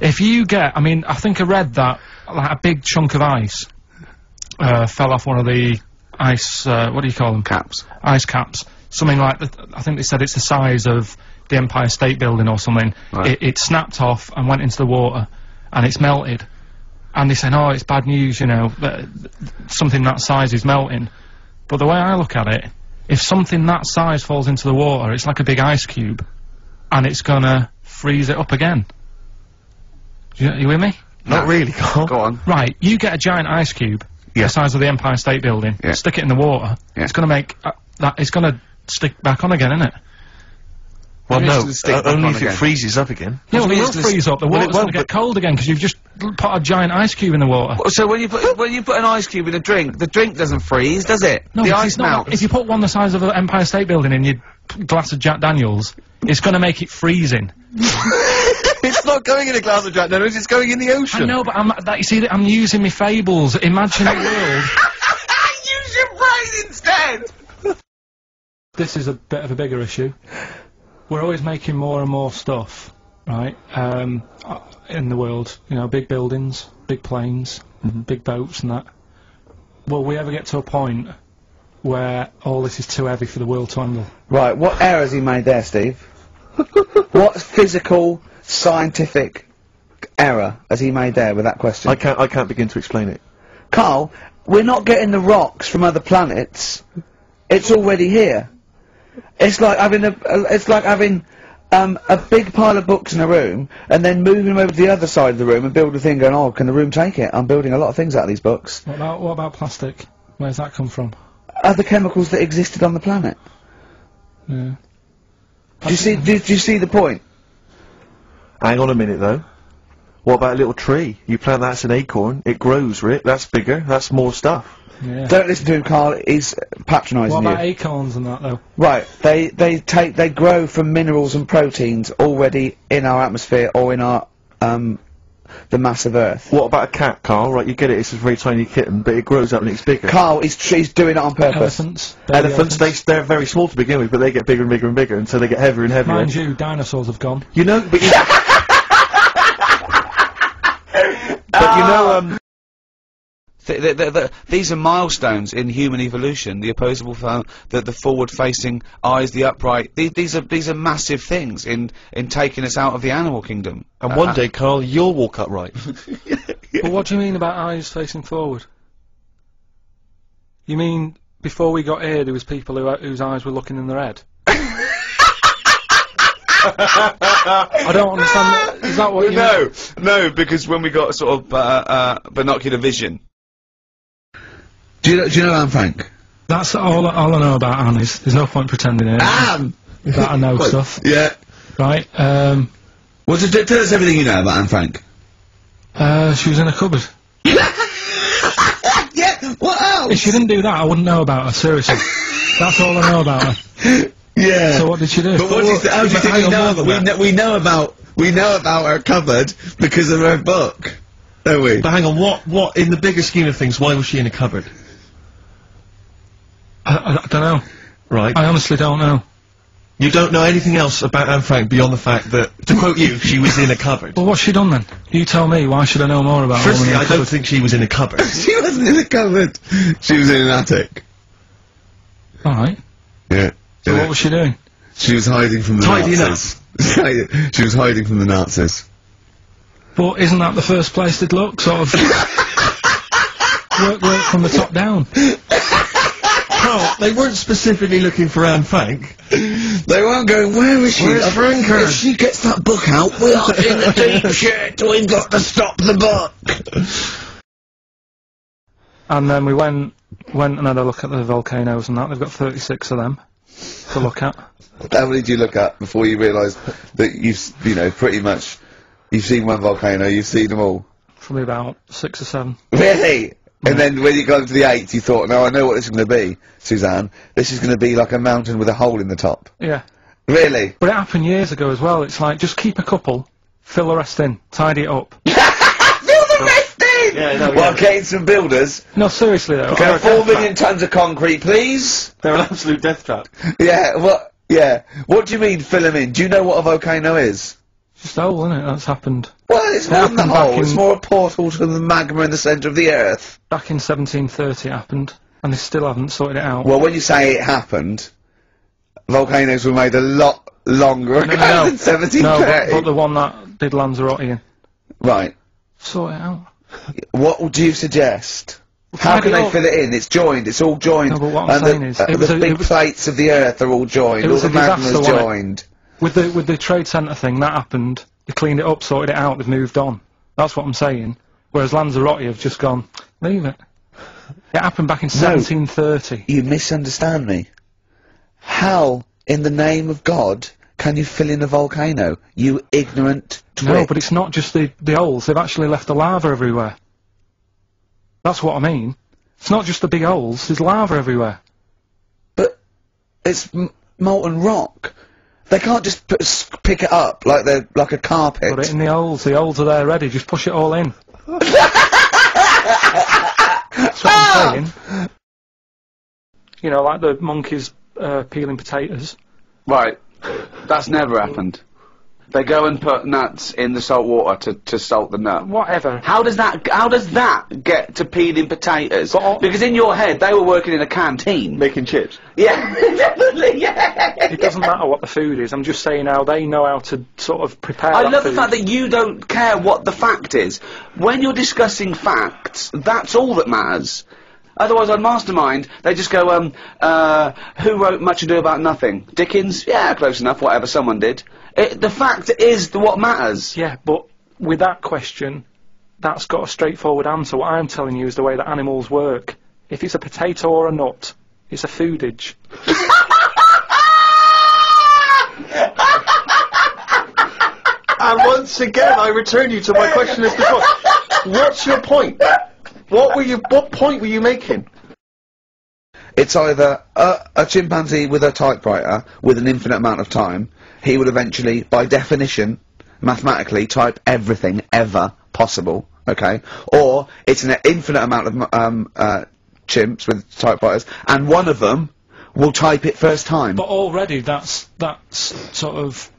If you get, I mean, I think I read that, like, a big chunk of ice, fell off one of the ice, what do you call them? Caps. Ice caps. Something like, I think they said it's the size of the Empire State Building or something. Right. It snapped off and went into the water, and it's melted. And they say, oh, it's bad news, you know, that something that size is melting. But the way I look at it, if something that size falls into the water, it's like a big ice cube, and it's gonna freeze it up again. You with me? Not really, Carl. Go on. Right, you get a giant ice cube, the size of the Empire State Building, stick it in the water, it's gonna make, it's gonna stick back on again, isn't it? Well, no, only if it freezes up again. Yeah, well, it will freeze up. The water's gonna get cold again, because you've just put a giant ice cube in the water. So when you put an ice cube in a drink, the drink doesn't freeze, does it? No, the ice melts. If you put one the size of the Empire State Building in your glass of Jack Daniels, it's gonna make it freezing. It's not going in a glass of Jack Daniels, it's going in the ocean. I know, but you see, I'm using my fables. Imagine a world. Use your brain instead! This is a bit of a bigger issue. We're always making more and more stuff, right, in the world. You know, big buildings, big planes, big boats and that. Will we ever get to a point where all this is too heavy for the world to handle? Right, what error has he made there, Steve? What physical, scientific error has he made there with that question? I can't begin to explain it. Carl, we're not getting the rocks from other planets. It's already here. It's like having a big pile of books in a room and then moving them over to the other side of the room and build a thing going, oh, can the room take it? I'm building a lot of things out of these books. What about plastic? Where's that come from? Other chemicals that existed on the planet. Yeah. Do you see the point? Hang on a minute, though. What about a little tree? You plant that as an acorn, it grows, Rick. That's bigger, that's more stuff. Yeah. Don't listen to him, Carl. He's patronising you. What about acorns and that, though? Right. They grow from minerals and proteins already in our atmosphere or in our the mass of Earth. What about a cat, Carl? Right, you get it. It's a very tiny kitten, but it grows up and it's bigger. Carl, he's doing it on purpose. Elephants, they're very small to begin with, but they get bigger and bigger and bigger until they get heavier and heavier. Mind you, dinosaurs have gone. You know, but you, but you know, these are milestones in human evolution. The opposable, the forward-facing eyes, the upright. These are massive things in taking us out of the animal kingdom. And one day, Carl, you'll walk upright. But what do you mean about eyes facing forward? You mean before we got here, there was people whose eyes were looking in their head? I don't understand. Is that what you mean? No, because when we got sort of binocular vision. Do you know Anne Frank? That's all I know about Anne is. There's no point pretending it. Anne! That I know stuff. Yeah. Right, well, tell us everything you know about Anne Frank. She was in a cupboard. Yeah, what else? If she didn't do that, I wouldn't know about her, seriously. That's all I know about her. Yeah. So what did she do? But how do you think we know about we know about her cupboard because of her book, don't we? But hang on, what in the bigger scheme of things, why was she in a cupboard? I don't know. Right. I honestly don't know. You don't know anything else about Anne Frank beyond the fact that, to quote you, she was in a cupboard. Well, what's she done then? You tell me, why should I know more about her? Firstly, I don't think she was in a cupboard. She wasn't in a cupboard. She was in an attic. Alright. Yeah. So what was she doing? She was hiding from the Nazis. She was hiding from the Nazis. But isn't that the first place they'd look? Sort of work from the top down. Carl, they weren't specifically looking for Anne Frank. They weren't going, where is she? Where's Frank? If she gets that book out, we are in the deep shit. We've got to stop the book. And then we went and had a look at the volcanoes and that. They've got 36 of them to look at. How many did you look at before you realised that pretty much, you've seen one volcano, you've seen them all? Probably about 6 or 7. Really? And then when you got to the 8th, you thought, no, I know what this is going to be, Suzanne. This is going to be like a mountain with a hole in the top. Yeah. Really? But it happened years ago as well. It's like, just keep a couple, fill the rest in, tidy it up. Fill the rest in! Yeah, no, well, getting some builders. No, seriously though. Okay, 4 million tons of concrete, please. They're an absolute death trap. Yeah, what do you mean fill them in? Do you know what a volcano is? Just a hole, isn't it? That's happened. Well, it's more than a happened back hole. It's in- more a portal to the magma in the centre of the Earth. Back in 1730 it happened, and they still haven't sorted it out. Well, when you say it happened, volcanoes were made a lot longer ago than No, 1730. but the one that did Lanzarote, Right. sort it out. What would you suggest? How tied can it they up. fill it in? It's joined. It's all joined. No, but what I'm and saying is, it was the a- big it was- plates of the Earth are all joined. It All was the a disaster, magma's wasn't it? joined. With the trade centre thing, that happened. They cleaned it up, sorted it out, they've moved on. That's what I'm saying. Whereas Lanzarote have just gone, leave it. It happened back in 1730. You misunderstand me. How, in the name of God, can you fill in a volcano? You ignorant twit. No, but it's not just the holes, they've actually left the lava everywhere. That's what I mean. It's not just the big holes, there's lava everywhere. But it's molten rock. They can't just pick it up like they're like a carpet. Put it in the holes are there ready, just push it all in. That's what I'm saying. You know, like the monkeys peeling potatoes. Right. That's never happened. They go and put nuts in the salt water to salt the nut. Whatever. How does that get to peeling potatoes? But- Because in your head, they were working in a canteen. Making chips. Yeah, definitely, yeah. It doesn't matter what the food is, I'm just saying how they know how to sort of prepare I that love the food. fact that you don't care what the fact is. When you're discussing facts, that's all that matters. Otherwise, on Mastermind, they just go, who wrote Much Ado About Nothing? Dickens? Yeah, close enough, whatever, someone did. The fact is what matters. Yeah, but with that question, that's got a straightforward answer. What I'm telling you is the way that animals work. If it's a potato or a nut, it's a foodage. And once again, I return you to my question as before. What's your point? What point were you making? It's either a chimpanzee with a typewriter with an infinite amount of time. He would eventually, by definition, mathematically, type everything ever possible. Okay, or it's an infinite amount of chimps with typewriters, and one of them will type it first time. But already that's sort of...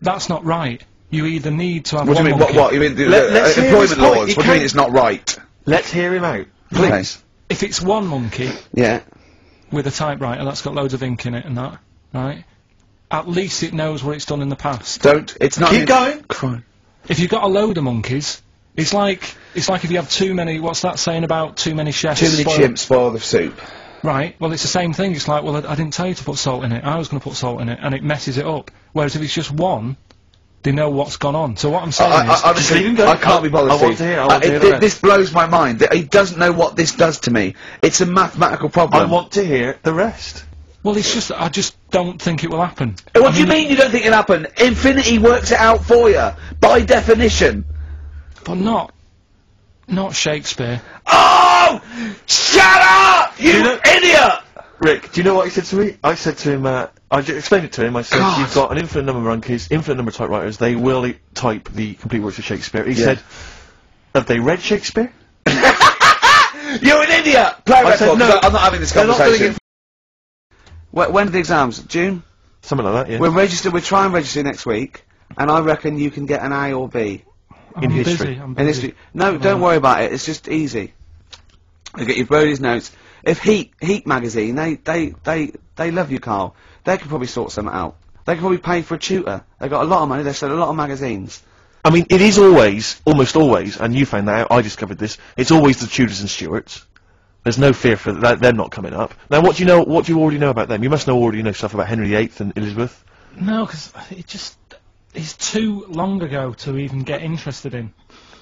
That's not right. You either need to have What do one you mean? monkey. What? You mean let's hear his employment point. laws? He What do you mean can't- it's not right? Let's hear him out. Please. If it's one monkey Yeah. with a typewriter that's got loads of ink in it and that, right? At least it knows what it's done in the past. Don't. It's not. Keep going. Crime. If you've got a load of monkeys, it's like if you have too many. What's that saying about too many chefs? Too many spoil- chimps spoil the soup. Right. Well, it's the same thing. It's like, well, I didn't tell you to put salt in it. I was going to put salt in it, and it messes it up. Whereas if it's just one, they know what's gone on. So what I'm saying is, Honestly, leave him go. I can't be bothered. I want Steve. to hear, I want to hear the rest. This blows my mind. He doesn't know what this does to me. It's a mathematical problem. I want to hear the rest. well, it's just I just don't think it will happen. What do you mean you don't think it'll happen? Infinity works it out for you, by definition. But not Shakespeare. Oh! Shut up, you know- idiot! Rick, do you know what he said to me? I said to him, I explained it to him, I said, God. you've got an infinite number of monkeys, infinite number of typewriters, they will type the complete works of Shakespeare. He said, have they read Shakespeare? You're an idiot! Play I record, said no. 'cause I'm not having this They're not doing conversation. When are the exams? June? Something like that, yeah. We'll try and register next week, and I reckon you can get an A or B. I'm history. busy. I'm In busy. history. No, don't worry about it, it's just easy. You get your Brody's notes. If Heat magazine, they love you, Karl. They could probably sort something out. They could probably pay for a tutor. They've got a lot of money, they sell a lot of magazines. I mean, it is always, almost always, and you found that out, I discovered this, it's always the Tudors and Stuarts. There's no fear for them not coming up. Now, what do you already know about them? You must already know stuff about Henry VIII and Elizabeth. No, because it's too long ago to even get interested in.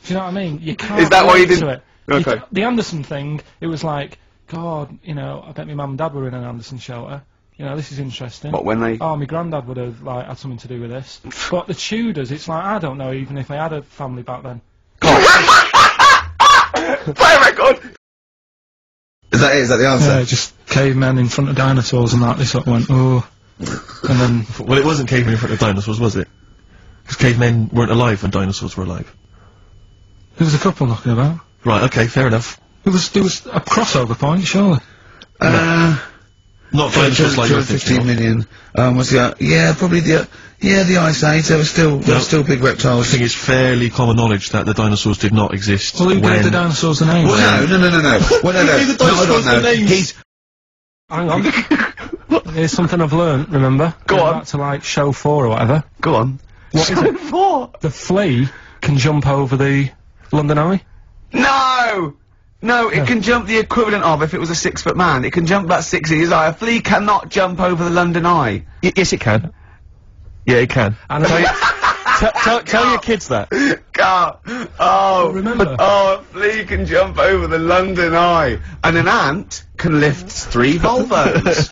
Do you know what I mean? You can't. Is that why you relate to didn't- it. Okay. The Anderson thing, it was like, God, you know, I bet my mum and dad were in an Anderson shelter. You know, this is interesting. What, when they... Oh, my granddad would have like had something to do with this. But the Tudors, it's like I don't know even if they had a family back then. Play a record! Is that the answer? Yeah, just cavemen in front of dinosaurs and that. They sort of went, oh, and then Well, it wasn't cavemen in front of dinosaurs, was it? Because cavemen weren't alive when dinosaurs were alive. there was a couple knocking about. Right, okay, fair enough. There was a crossover point, surely. Not dinosaurs like you're thinking 15 of. million. What's the, yeah, probably the, Yeah, the Ice Age, there were still big I reptiles. think it's fairly common knowledge that the dinosaurs did not exist. Well, who when gave the dinosaurs the name? Well, no. Well, no. Gave the dinosaurs the names? He's Hang on. Here's something I've learnt, remember? Go Going on. back to, like, show 4 or whatever. Go on. What is it? What? The flea can jump over the London Eye? No! No, it can jump the equivalent of if it was a 6-foot man. It can jump about 6 inches high. A flea cannot jump over the London Eye. yes, it can. Yeah, it can. And Tell your kids that. Carl. Oh, remember. Oh, a flea can jump over the London Eye. And an ant can lift 3 Volvos.